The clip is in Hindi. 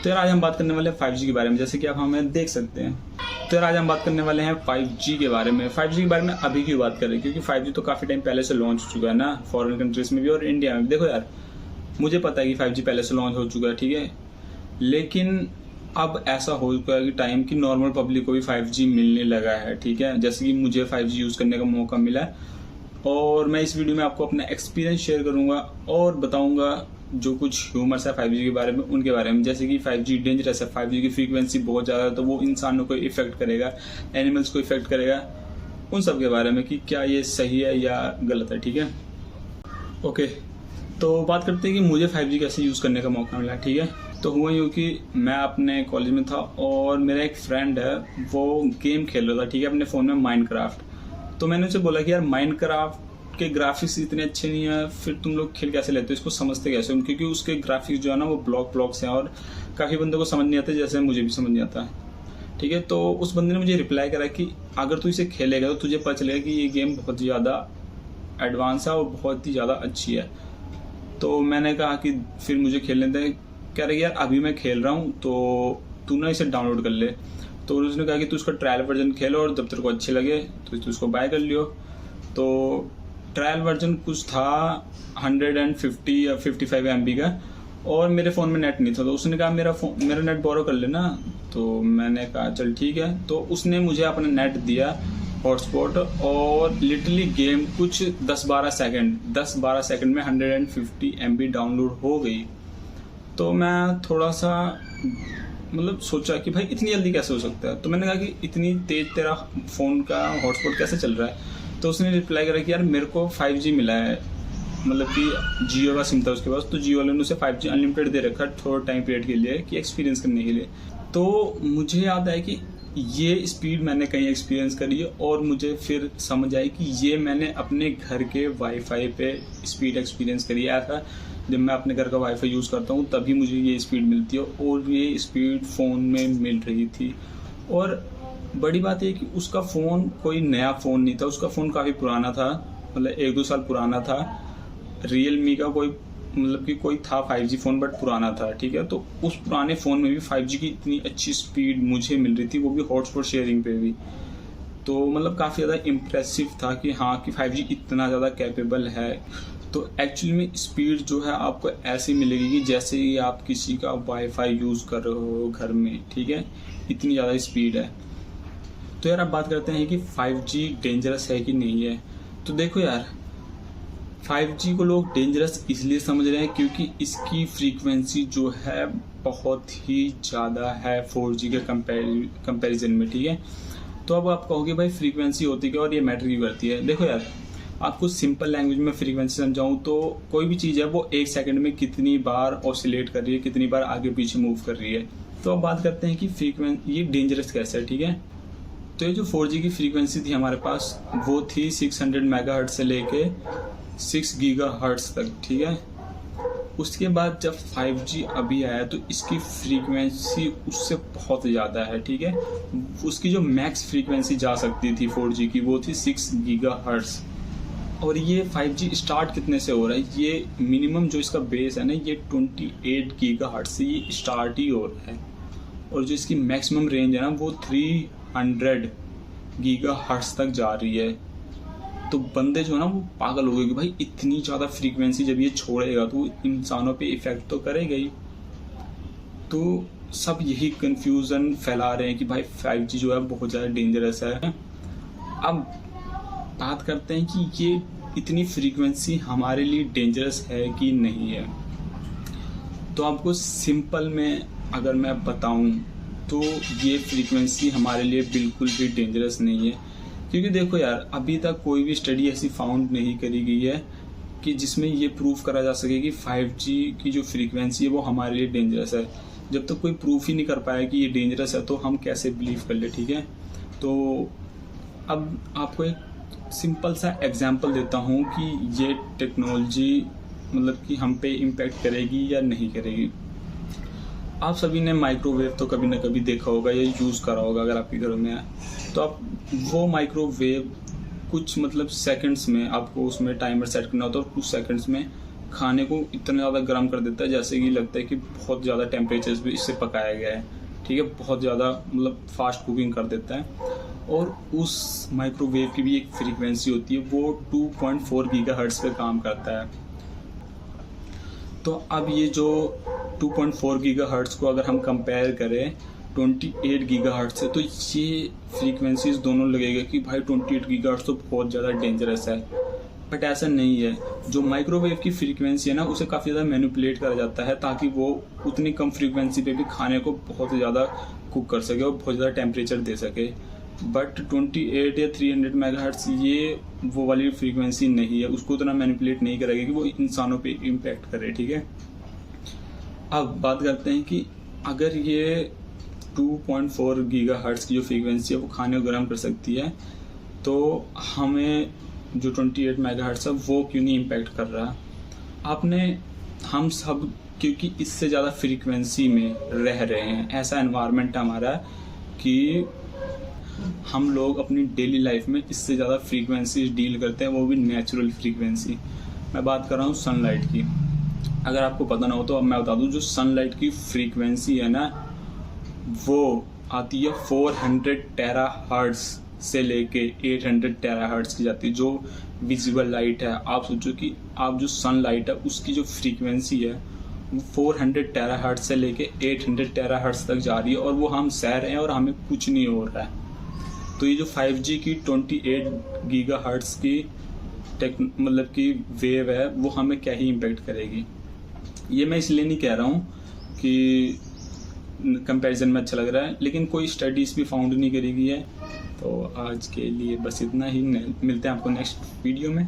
तो यार आज हम बात करने वाले हैं 5G के बारे में, जैसे कि आप हमें देख सकते हैं। तो यार आज हम बात करने वाले हैं 5G के बारे में। 5G के बारे में अभी क्यों बात कर रहे हैं, क्योंकि 5G तो काफ़ी टाइम पहले से लॉन्च हो चुका है ना, फॉरेन कंट्रीज़ में भी और इंडिया में भी। देखो यार, मुझे पता है कि 5G पहले से लॉन्च हो चुका है, ठीक है, लेकिन अब ऐसा हो चुका है कि टाइम की नॉर्मल पब्लिक को भी 5G मिलने लगा है, ठीक है। जैसे कि मुझे 5G यूज़ करने का मौका मिला है और मैं इस वीडियो में आपको अपना एक्सपीरियंस शेयर करूंगा और बताऊंगा जो कुछ ह्यूमर्स है 5G के बारे में, उनके बारे में। जैसे कि 5G डेंजरस है, 5G की फ्रीक्वेंसी बहुत ज़्यादा है, तो वो इंसानों को इफेक्ट करेगा, एनिमल्स को इफेक्ट करेगा, उन सब के बारे में कि क्या ये सही है या गलत है, ठीक है। ओके, तो बात करते हैं कि मुझे 5G कैसे यूज़ करने का मौका मिला, ठीक है। तो हुआ यूँ कि मैं अपने कॉलेज में था और मेरा एक फ्रेंड है, वो गेम खेल रहा था, ठीक है, अपने फ़ोन में माइनक्राफ्ट। तो मैंने उसे बोला कि यार माइनक्राफ्ट के ग्राफिक्स इतने अच्छे नहीं है, फिर तुम लोग खेल कैसे लेते हो, इसको समझते कैसे हो, क्योंकि उसके ग्राफिक्स जो है ना वो ब्लॉक्स हैं और काफ़ी बंदों को समझ नहीं आते, जैसे मुझे भी समझ नहीं आता है, ठीक है। तो उस बंदे ने मुझे रिप्लाई करा कि अगर तू इसे खेलेगा तो तुझे पता चलेगा कि ये गेम बहुत ज़्यादा एडवांस है और बहुत ही ज़्यादा अच्छी है। तो मैंने कहा कि फिर मुझे खेलने दे। कह रहे यार अभी मैं खेल रहा हूँ तो तू ना इसे डाउनलोड कर ले। तो उसने कहा कि तू उसका ट्रायल वर्जन खेलो और जब तेरे को अच्छे लगे तो तू उसको बाय कर लियो। तो ट्रायल वर्जन कुछ था 150 या 55 MB का और मेरे फ़ोन में नेट नहीं था, तो उसने कहा मेरा नेट बोरो कर लेना। तो मैंने कहा चल ठीक है। तो उसने मुझे अपना नेट दिया हॉटस्पॉट और लिटरली गेम कुछ 10-12 सेकंड में 150 MB डाउनलोड हो गई। तो मैं थोड़ा सा मतलब सोचा कि भाई इतनी जल्दी कैसे हो सकता है। तो मैंने कहा कि इतनी तेज तेरा फ़ोन का हॉटस्पॉट कैसे चल रहा है। तो उसने रिप्लाई करा कि यार मेरे को 5G मिला है, मतलब कि जियो का सिम था उसके पास, तो जियो वाले ने उसे 5G अनलिमिटेड दे रखा थोड़ा टाइम पीरियड के लिए कि एक्सपीरियंस करने के लिए। तो मुझे याद आया कि ये स्पीड मैंने कहीं एक्सपीरियंस करी है और मुझे फिर समझ आई कि ये मैंने अपने घर के वाईफाई पे स्पीड एक्सपीरियंस करी है। ऐसा जब मैं अपने घर का वाईफाई यूज़ करता हूँ तभी मुझे ये स्पीड मिलती है और ये स्पीड फ़ोन में मिल रही थी। और बड़ी बात है कि उसका फ़ोन कोई नया फ़ोन नहीं था, उसका फ़ोन काफ़ी पुराना था, मतलब 1-2 साल पुराना था। रियलमी का कोई मतलब कि कोई था 5G फ़ोन बट पुराना था, ठीक है। तो उस पुराने फ़ोन में भी 5G की इतनी अच्छी स्पीड मुझे मिल रही थी, वो भी हॉटस्पॉट शेयरिंग पे भी। तो मतलब काफ़ी ज़्यादा इम्प्रेसिव था कि हाँ कि 5G इतना ज़्यादा कैपेबल है। तो एक्चुअली में स्पीड जो है आपको ऐसी मिलेगी कि जैसे ही आप किसी का वाईफाई यूज़ कर रहे हो घर में, ठीक है, इतनी ज़्यादा स्पीड है। तो यार अब बात करते हैं कि 5G डेंजरस है कि नहीं है। तो देखो यार, 5G को लोग डेंजरस इसलिए समझ रहे हैं क्योंकि इसकी फ्रीक्वेंसी जो है बहुत ही ज़्यादा है 4G के कंपैरिजन में, ठीक है। तो अब आप कहोगे भाई फ्रीक्वेंसी होती क्या और ये मैटर क्यों करती है। देखो यार, आपको सिंपल लैंग्वेज में फ्रीक्वेंसी समझाऊँ तो कोई भी चीज़ है वो 1 सेकंड में कितनी बार ऑसिलेट कर रही है, कितनी बार आगे पीछे मूव कर रही है। तो अब बात करते हैं कि फ्रीक्वेंसी ये डेंजरस कैसे है, ठीक है। तो ये जो 4G की फ्रीक्वेंसी थी हमारे पास वो थी 600 मेगाहर्ट्ज से लेके 6 गीगाहर्ट्ज तक, ठीक है। उसके बाद जब 5G अभी आया तो इसकी फ्रीक्वेंसी उससे बहुत ज़्यादा है, ठीक है। उसकी जो मैक्स फ्रीक्वेंसी जा सकती थी 4G की वो थी 6 गीगाहर्ट्ज। और ये 5G स्टार्ट कितने से हो रहा है, ये मिनिमम जो इसका बेस है ना ये 28 गीगाहर्ट्ज से ये स्टार्ट ही हो रहा है। और जो इसकी मैक्सिमम रेंज है ना वो 300 गीगाहर्ट्ज तक जा रही है। तो बंदे जो है ना वो पागल हो गए कि भाई इतनी ज़्यादा फ्रीक्वेंसी जब ये छोड़ेगा तो इंसानों पे इफेक्ट तो करेगा ही। तो सब यही कंफ्यूजन फैला रहे हैं कि भाई 5G जो है बहुत ज़्यादा डेंजरस है। अब बात करते हैं कि ये इतनी फ्रीक्वेंसी हमारे लिए डेंजरस है कि नहीं है। तो आपको सिंपल में अगर मैं बताऊं तो ये फ्रीक्वेंसी हमारे लिए बिल्कुल भी डेंजरस नहीं है, क्योंकि देखो यार अभी तक कोई भी स्टडी ऐसी फाउंड नहीं करी गई है कि जिसमें ये प्रूफ करा जा सके कि 5G की जो फ्रीक्वेंसी है वो हमारे लिए डेंजरस है। जब तक कोई प्रूफ ही नहीं कर पाया कि ये डेंजरस है तो हम कैसे बिलीव कर ले, ठीक है। तो अब आपको एक सिंपल सा एग्जांपल देता हूँ कि ये टेक्नोलॉजी मतलब कि हम पे इम्पैक्ट करेगी या नहीं करेगी। आप सभी ने माइक्रोवेव तो कभी ना कभी देखा होगा या यूज़ करा होगा अगर आपके घरों में है। तो आप वो माइक्रोवेव कुछ मतलब सेकंड्स में आपको उसमें टाइमर सेट करना होता है और कुछ सेकंड्स में खाने को इतना ज़्यादा गर्म कर देता है जैसे कि लगता है कि बहुत ज़्यादा टेम्परेचर्स भी इससे पकाया गया है, ठीक है, बहुत ज़्यादा मतलब फास्ट कुकिंग कर देता है। और उस माइक्रोवेव की भी एक फ्रीक्वेंसी होती है, वो 2.4 गीगाहर्ट्ज़ पे काम करता है। तो अब ये जो 2.4 गीगाहर्ट्ज़ को अगर हम कंपेयर करें 28 गीगाहर्ट्ज़ से, तो ये फ्रीक्वेंसीज दोनों लगेगा कि भाई 28 गीगाहर्ट्ज़ तो बहुत ज़्यादा डेंजरस है, बट ऐसा नहीं है। जो माइक्रोवेव की फ्रीक्वेंसी है ना, उसे काफ़ी ज़्यादा मैनिपुलेट करा जाता है ताकि वो उतनी कम फ्रीक्वेंसी पे भी खाने को बहुत ज़्यादा कुक कर सके और बहुत ज़्यादा टेम्परेचर दे सके। बट 28 या 300 मेगाहर्ट्ज़ ये वो वाली फ्रीक्वेंसी नहीं है, उसको उतना मैनिपुलेट नहीं करेगा कि वो इंसानों पे इम्पैक्ट करे, ठीक है। अब बात करते हैं कि अगर ये 2.4 गीगाहर्ट्ज़ की जो फ्रीक्वेंसी है वो खाने को गर्म कर सकती है, तो हमें जो 28 मेगाहर्ट्ज़ है वो क्यों नहीं इम्पैक्ट कर रहा। हम सब क्योंकि इससे ज़्यादा फ्रीक्वेंसी में रह रहे हैं, ऐसा एनवायरनमेंट हमारा कि हम लोग अपनी डेली लाइफ में इससे ज़्यादा फ्रीक्वेंसी डील करते हैं, वो भी नेचुरल फ्रीक्वेंसी। मैं बात कर रहा हूँ सनलाइट की। अगर आपको पता ना हो तो अब मैं बता दूँ, जो सनलाइट की फ्रीक्वेंसी है ना, वो आती है 400 टेराहर्ट्ज़ से लेके 800 टेराहर्ट्ज़ की जाती है। जो विजिबल लाइट है, आप सोचो कि आप जो सनलाइट है उसकी जो फ्रीक्वेंसी है वो 400 टेराहर्ट्ज़ से लेके 800 टेराहर्ट्ज़ तक जा रही है, और वो हम सह रहे हैं और हमें कुछ नहीं हो रहा है। तो ये जो 5G की 28 गीगाहर्ट्ज़ की मतलब की वेव है, वो हमें क्या ही इम्पेक्ट करेगी। ये मैं इसलिए नहीं कह रहा हूँ कि कंपैरिजन में अच्छा लग रहा है, लेकिन कोई स्टडीज़ भी फाउंड नहीं करी गई है। तो आज के लिए बस इतना ही, मिलते हैं आपको नेक्स्ट वीडियो में।